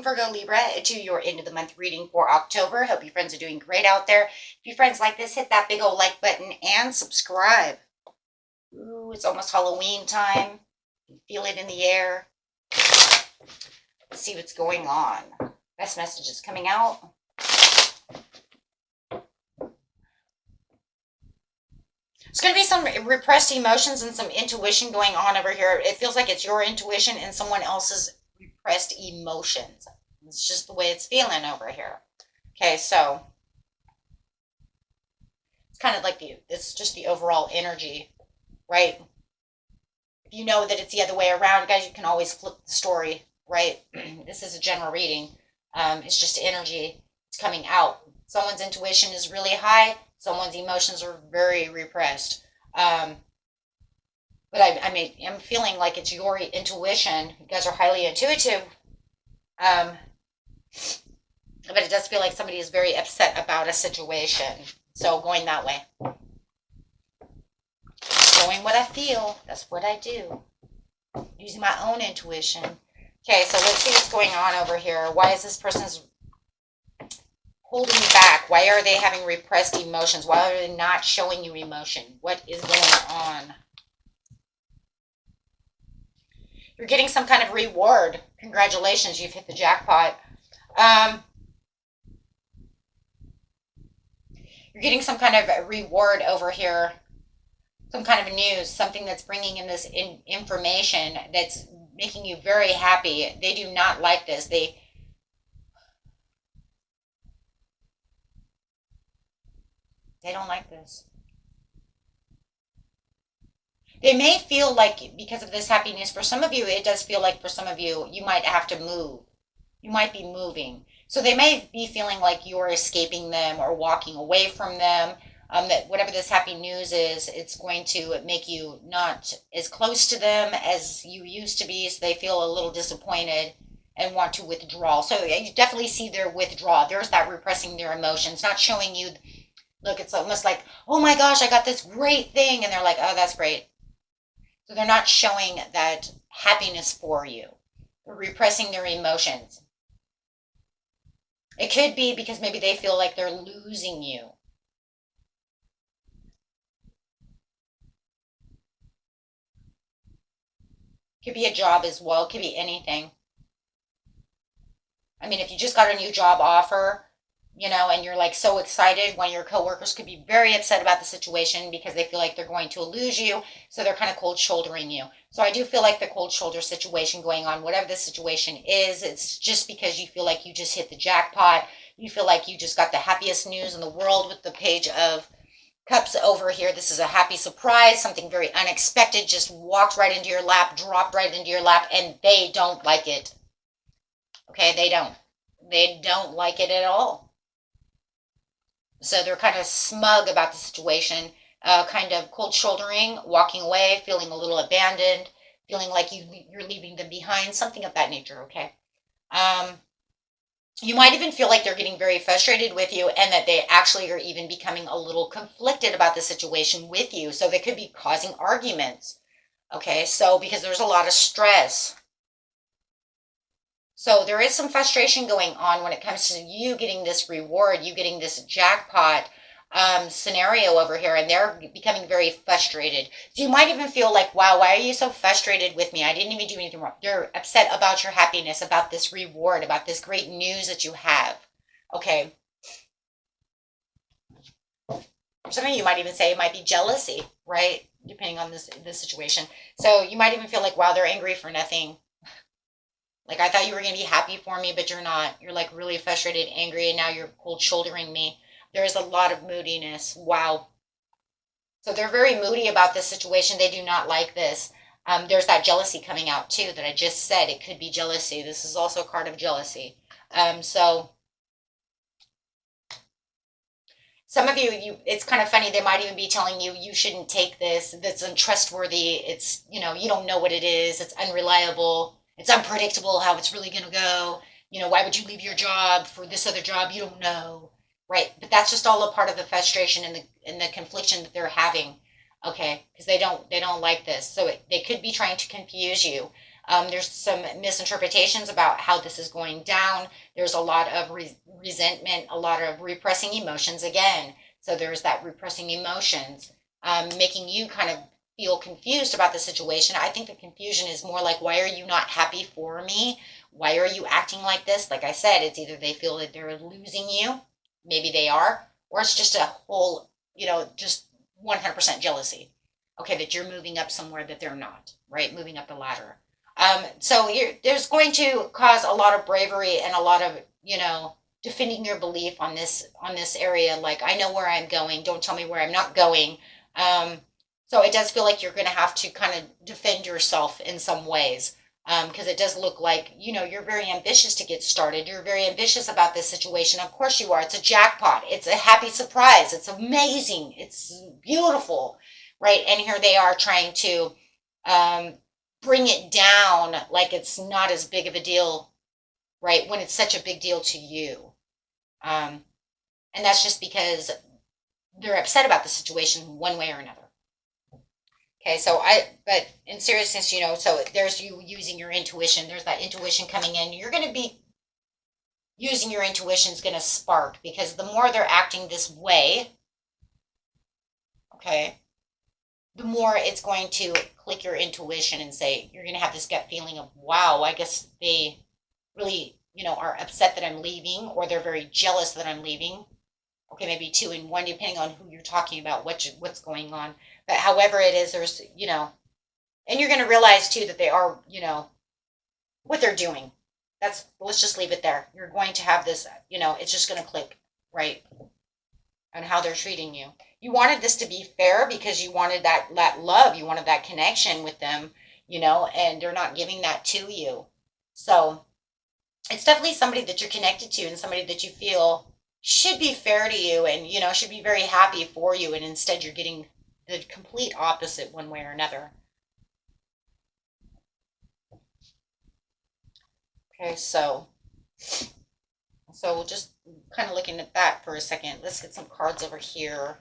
Welcome, Virgo, Libra, to your end of the month reading for October. Hope you friends are doing great out there. If you friends like this, hit that big old like button and subscribe. Ooh, it's almost Halloween time. You feel it in the air. Let's see what's going on. Best messages coming out. There's going to be some repressed emotions and some intuition going on over here. It feels like it's your intuition and someone else's repressed emotions. It's just the way it's feeling over here. Okay, so it's kind of like it's just the overall energy, right? If you know that it's the other way around, guys, you can always flip the story, right? This is a general reading. It's just energy. It's coming out. Someone's intuition is really high. Someone's emotions are very repressed. But I'm feeling like it's your intuition. You guys are highly intuitive. But it does feel like somebody is very upset about a situation. So going that way. Going what I feel. That's what I do. Using my own intuition. Okay, so let's see what's going on over here. Why is this person's holding back? Why are they having repressed emotions? Why are they not showing you emotion? What is going on? You're getting some kind of reward. Congratulations, you've hit the jackpot. You're getting some kind of reward over here. Some kind of news, something that's bringing in this information that's making you very happy. They do not like this. They don't like this. They may feel like, because of this happiness, for some of you, it does feel like for some of you, you might have to move. You might be moving. So they may be feeling like you're escaping them or walking away from them. That whatever this happy news is, it's going to make you not as close to them as you used to be. So they feel a little disappointed and want to withdraw. So you definitely see their withdrawal. There's that repressing their emotions, not showing you. Look, it's almost like, oh my gosh, I got this great thing. And they're like, oh, that's great. So they're not showing that happiness for you. They're repressing their emotions. It could be because maybe they feel like they're losing you. Could be a job as well. Could be anything. I mean, if you just got a new job offer, and you're like so excited, one of your coworkers could be very upset about the situation because they feel like they're going to lose you. So they're kind of cold shouldering you. So I do feel like the cold shoulder situation going on, whatever the situation is, it's just because you feel like you just hit the jackpot. You feel like you just got the happiest news in the world with the Page of Cups over here. This is a happy surprise, something very unexpected, just walked right into your lap, dropped right into your lap, and they don't like it. Okay, they don't. They don't like it at all. So they're kind of smug about the situation, kind of cold shouldering, walking away, feeling a little abandoned, feeling like you're leaving them behind, something of that nature, okay? You might even feel like they're getting very frustrated with you and that they actually are even becoming a little conflicted about the situation with you. So they could be causing arguments, okay? So because there's a lot of stress. So there is some frustration going on when it comes to you getting this reward, you getting this jackpot scenario over here, and they're becoming very frustrated. So you might even feel like, wow, why are you so frustrated with me? I didn't even do anything wrong. They're upset about your happiness, about this reward, about this great news that you have. Okay. Some of you might even say it might be jealousy, right? Depending on this situation. So you might even feel like, wow, they're angry for nothing. Like, I thought you were going to be happy for me, but you're not. You're like really frustrated, angry, and now you're cold shouldering me. There is a lot of moodiness. Wow. So they're very moody about this situation. They do not like this. There's that jealousy coming out too that I just said. It could be jealousy. This is also a card of jealousy. So some of you, it's kind of funny. They might even be telling you, you shouldn't take this. That's untrustworthy. It's, you don't know what it is. It's unreliable. It's unpredictable how it's really going to go. Why would you leave your job for this other job? You don't know. Right. But that's just all a part of the frustration and the confliction that they're having. Okay. Because they don't like this. So they could be trying to confuse you. There's some misinterpretations about how this is going down. There's a lot of resentment, a lot of repressing emotions again. So there's that repressing emotions, making you kind of feel confused about the situation. I think the confusion is more like, why are you not happy for me? Why are you acting like this? Like I said, it's either they feel that they're losing you, maybe they are, or it's just a whole, just 100% jealousy. Okay, that you're moving up somewhere that they're not, right? Moving up the ladder. So there's going to cause a lot of bravery and a lot of, defending your belief on this area. Like, I know where I'm going. Don't tell me where I'm not going. Um, so it does feel like you're going to have to kind of defend yourself in some ways. Because it does look like, you're very ambitious to get started. You're very ambitious about this situation. Of course you are. It's a jackpot. It's a happy surprise. It's amazing. It's beautiful, right? And here they are trying to um, bring it down like it's not as big of a deal, right? When it's such a big deal to you. Um, and that's just because they're upset about the situation one way or another. Okay, but in seriousness, so there's you using your intuition. There's that intuition coming in. You're going to be using your intuition is going to spark because the more they're acting this way, okay, the more it's going to click your intuition and say, you're going to have this gut feeling of, wow, I guess they really, are upset that I'm leaving, or they're very jealous that I'm leaving. Okay, maybe two in one, depending on who you're talking about, what's going on. But however it is, there's, and you're going to realize too that they are, what they're doing. Let's just leave it there. You're going to have this, it's just going to click, right, on how they're treating you. You wanted this to be fair because you wanted that love, you wanted that connection with them, and they're not giving that to you. So it's definitely somebody that you're connected to and somebody that you feel should be fair to you and, should be very happy for you. And instead you're getting the complete opposite one way or another. Okay, so we'll just kind of looking at that for a second. Let's get some cards over here.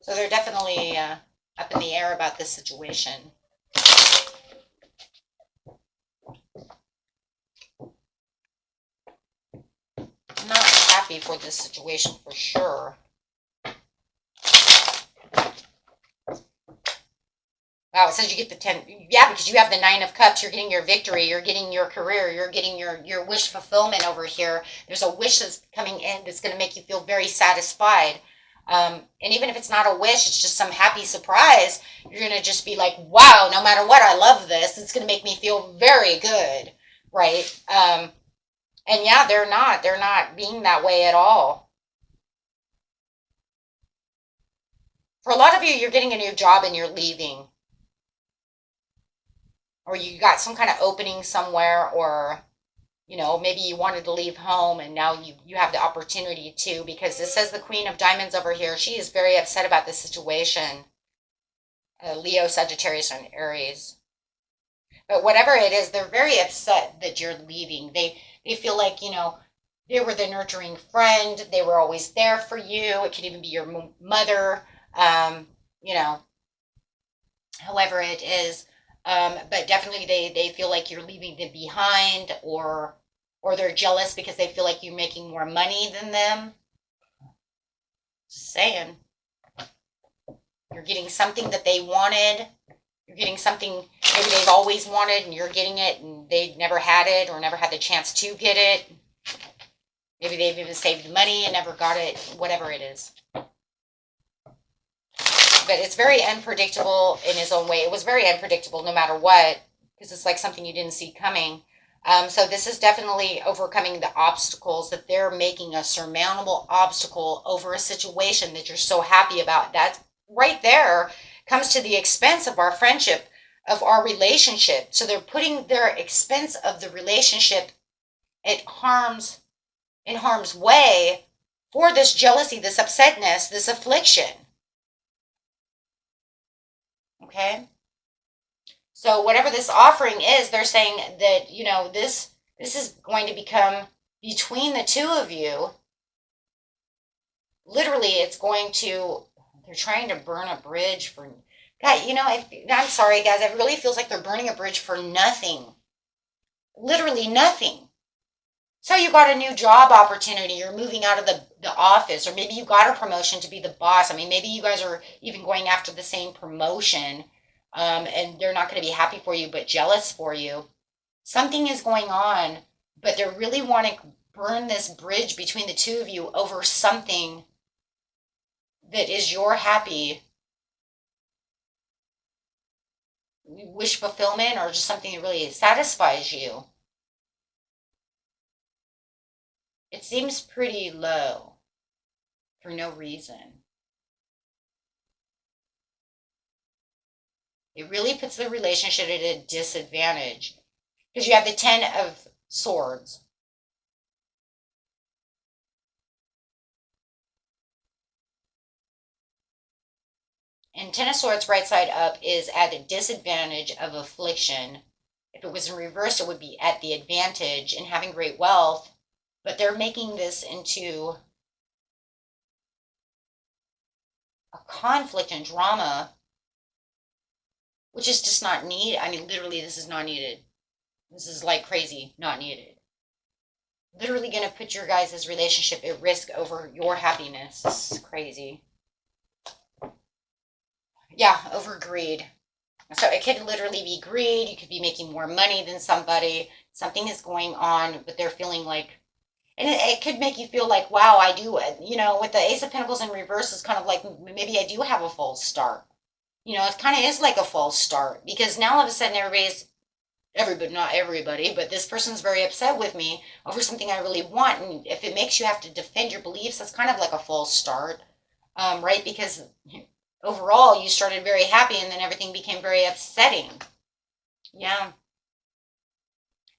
So they're definitely up in the air about this situation. Not happy for this situation for sure. Wow, it says you get the 10. Yeah, because you have the 9 of Cups. You're getting your victory. You're getting your career. You're getting your wish fulfillment over here. There's a wish that's coming in that's going to make you feel very satisfied. And even if it's not a wish, it's just some happy surprise. You're going to just be like, wow, no matter what, I love this. It's going to make me feel very good, right? And yeah, they're not being that way at all. For a lot of you, you're getting a new job and you're leaving. Or you got some kind of opening somewhere, or maybe you wanted to leave home and now you have the opportunity to, because this says the Queen of Diamonds over here. She is very upset about this situation. Leo, Sagittarius, and Aries. But whatever it is, they're very upset that you're leaving. They feel like, they were the nurturing friend. They were always there for you. It could even be your mother, you know, however it is. But definitely they feel like you're leaving them behind, or they're jealous because they feel like you're making more money than them. Just saying. You're getting something that they wanted. You're getting something maybe they've always wanted and you're getting it and they never had it or never had the chance to get it. Maybe they've even saved money and never got it, whatever it is. But it's very unpredictable in his own way. It was very unpredictable no matter what, because it's like something you didn't see coming. So this is definitely overcoming the obstacles, that they're making a surmountable obstacle over a situation that you're so happy about. That right there comes to the expense of our friendship, of our relationship. So they're putting their expense of the relationship in harm's way for this jealousy, this upsetness, this affliction. Okay? So whatever this offering is, they're saying that, this is going to become between the two of you. Literally, it's going to, they're trying to burn a bridge God, I'm sorry, guys. It really feels like they're burning a bridge for nothing. Literally nothing. So you got a new job opportunity, you're moving out of the office, or maybe you got a promotion to be the boss. I mean, maybe you guys are even going after the same promotion, and they're not going to be happy for you, but jealous for you. Something is going on, but they really want to burn this bridge between the two of you over something that is your happy wish fulfillment or just something that really satisfies you. It seems pretty low for no reason. It really puts the relationship at a disadvantage because you have the Ten of Swords. And Ten of Swords right side up is at a disadvantage of affliction. If it was in reverse, it would be at the advantage in having great wealth. But they're making this into a conflict and drama, which is just not needed. I mean, literally, this is not needed. This is like crazy, not needed. Literally going to put your guys' relationship at risk over your happiness. This is crazy. Yeah, over greed. So it could literally be greed. You could be making more money than somebody. Something is going on, but they're feeling like, and it could make you feel like, wow, I do, with the Ace of Pentacles in reverse is kind of like maybe I do have a false start. It kind of is like a false start because now all of a sudden everybody, not everybody, but this person's very upset with me over something I really want. And if it makes you have to defend your beliefs, that's kind of like a false start, right? Because overall you started very happy and then everything became very upsetting. Yeah.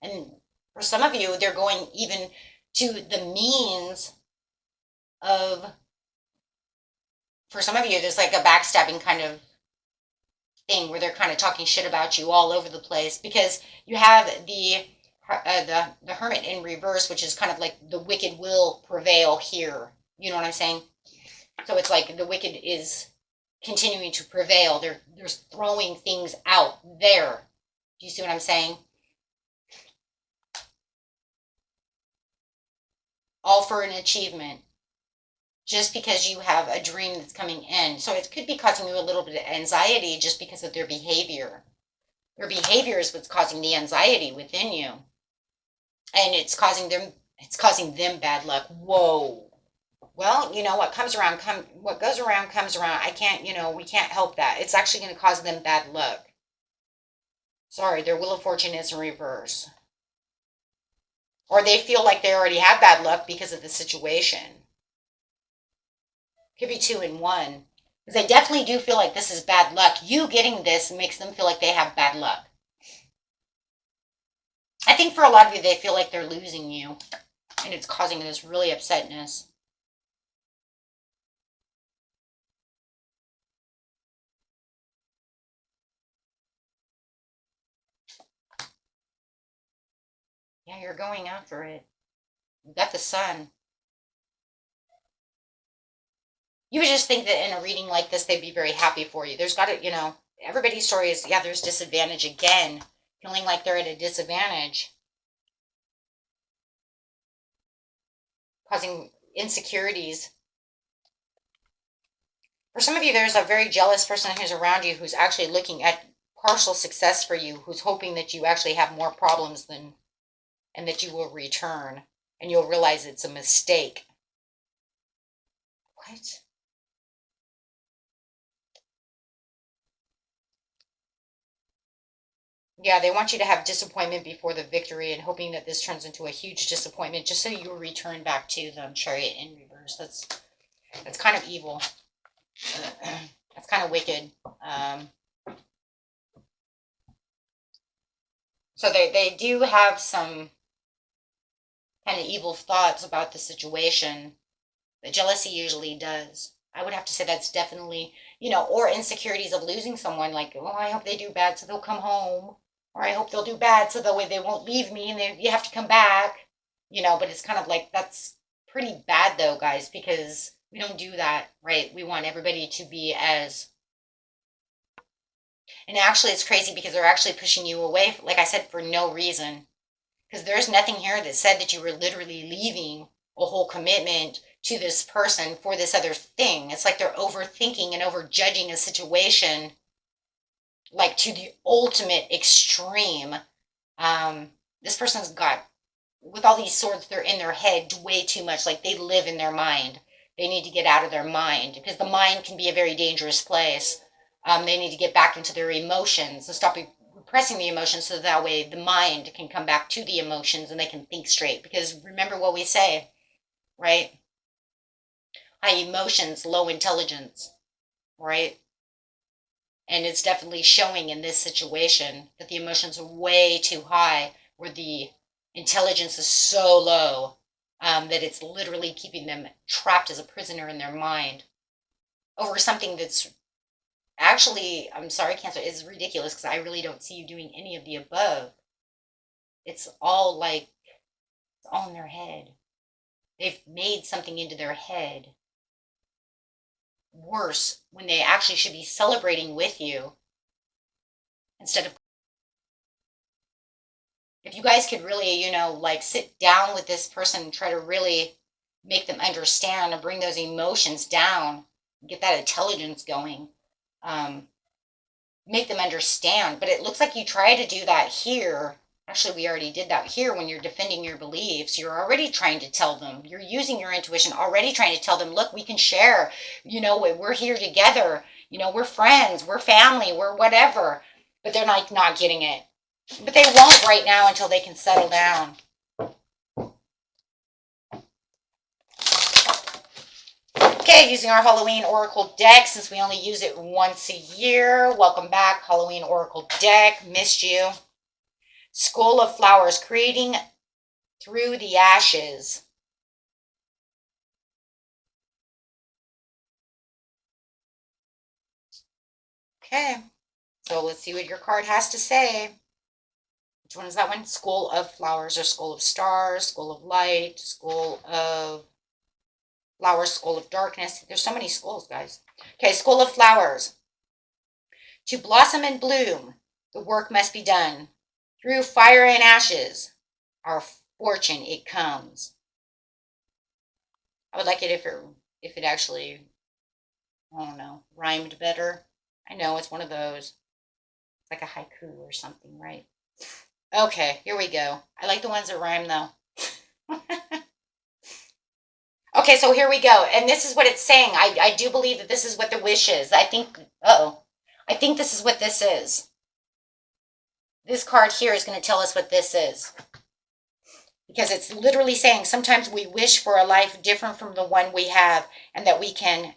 And for some of you, they're going even to the means of, for some of you, there's like a backstabbing kind of thing where they're kind of talking shit about you all over the place because you have the Hermit in reverse, which is kind of like the wicked will prevail here. You know what I'm saying? So it's like the wicked is continuing to prevail. They're throwing things out there. Do you see what I'm saying? All for an achievement. Just because you have a dream that's coming in. So it could be causing you a little bit of anxiety just because of their behavior. Their behavior is what's causing the anxiety within you. And it's causing them bad luck. Whoa. Well, what goes around comes around. We can't help that. It's actually going to cause them bad luck. Sorry, their wheel of fortune is in reverse. Or they feel like they already have bad luck because of the situation. Could be two in one. Because they definitely do feel like this is bad luck. You getting this makes them feel like they have bad luck. I think for a lot of you, they feel like they're losing you. And it's causing this really upsetness. Yeah, you're going after it. You got the sun. You would just think that in a reading like this, they'd be very happy for you. There's got to, everybody's story is, yeah, there's disadvantage again. Feeling like they're at a disadvantage. Causing insecurities. For some of you, there's a very jealous person who's around you who's actually looking at partial success for you, who's hoping that you actually have more problems and that you will return and you'll realize it's a mistake. What? Yeah, they want you to have disappointment before the victory and hoping that this turns into a huge disappointment just so you return back to them. Chariot in reverse. That's kind of evil. That's kind of wicked. So they do have some kind of evil thoughts about the situation. The jealousy usually does. I would have to say that's definitely, or insecurities of losing someone. Like, oh, I hope they do bad so they'll come home. Or I hope they'll do bad so that way they won't leave me and you have to come back. But it's kind of like, that's pretty bad though, guys, because we don't do that, right? We want everybody to be as And actually, it's crazy because they're actually pushing you away, like I said, for no reason. Because there's nothing here that said that you were literally leaving a whole commitment to this person for this other thing. It's like they're overthinking and overjudging a situation, like to the ultimate extreme. This person's got, with all these swords, they're in their head way too much. Like they live in their mind. They need to get out of their mind because the mind can be a very dangerous place. They need to get back into their emotions and stop repressing the emotions so that way the mind can come back to the emotions and they can think straight. Because remember what we say, right? High emotions, low intelligence, right? And it's definitely showing in this situation that the emotions are way too high where the intelligence is so low that it's literally keeping them trapped as a prisoner in their mind over something that's actually, I'm sorry, Cancer, is ridiculous because I really don't see you doing any of the above. It's all like, it's all in their head. They've made something into their head worse when they actually should be celebrating with you instead of, if you guys could really, like sit down with this person and try to really make them understand and bring those emotions down, get that intelligence going, make them understand. But it looks like you try to do that here. Actually, we already did that here when you're defending your beliefs. You're already trying to tell them, you're using your intuition, already trying to tell them, look, we can share, we're here together, we're friends, we're family, we're whatever. But they're not getting it. But they won't right now until they can settle down. Okay, using our Halloween Oracle deck since we only use it once a year. Welcome back, Halloween Oracle deck. Missed you. Skull of Flowers, creating through the ashes. Okay, so let's see what your card has to say. Which one is that one? Skull of Flowers or Skull of Stars, Skull of Light, Skull of Flowers, Skull of Darkness. There's so many skulls, guys. Okay, Skull of Flowers. To blossom and bloom, the work must be done. Through fire and ashes, our fortune it comes. I would like it if it actually, I don't know, rhymed better. I know it's one of those. It's like a haiku or something, right? Okay, here we go. I like the ones that rhyme though. Okay, so here we go. And this is what it's saying. I do believe that this is what the wish is. I think this is what this is. This card here is going to tell us what this is. Because it's literally saying sometimes we wish for a life different from the one we have and that we can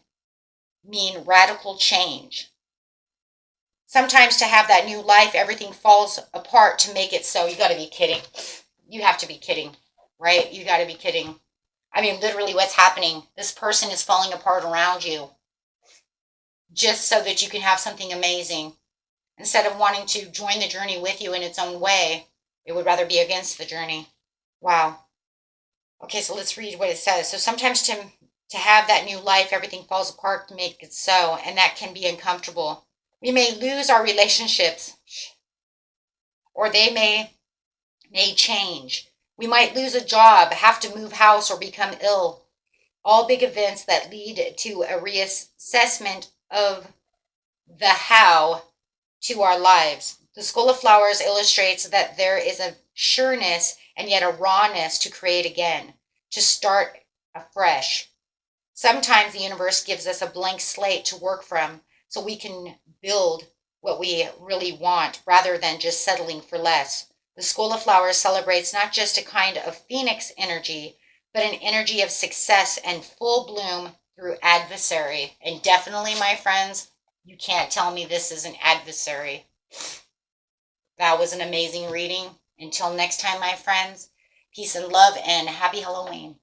mean radical change. Sometimes to have that new life, everything falls apart to make it so. You got to be kidding. You have to be kidding, right? You got to be kidding. I mean, literally what's happening. This person is falling apart around you just so that you can have something amazing. Instead of wanting to join the journey with you in its own way, it would rather be against the journey. Wow. Okay, so let's read what it says. So sometimes to have that new life, everything falls apart to make it so, and that can be uncomfortable. We may lose our relationships, or they may change. We might lose a job, have to move house, or become ill. All big events that lead to a reassessment of the how to our lives. The Skull of Flowers illustrates that there is a sureness and yet a rawness to create again, to start afresh. Sometimes the universe gives us a blank slate to work from so we can build what we really want rather than just settling for less. The Skull of Flowers celebrates not just a kind of phoenix energy, but an energy of success and full bloom through adversary. And definitely, my friends, you can't tell me this is an adversary. That was an amazing reading. Until next time, my friends, peace and love and happy Halloween.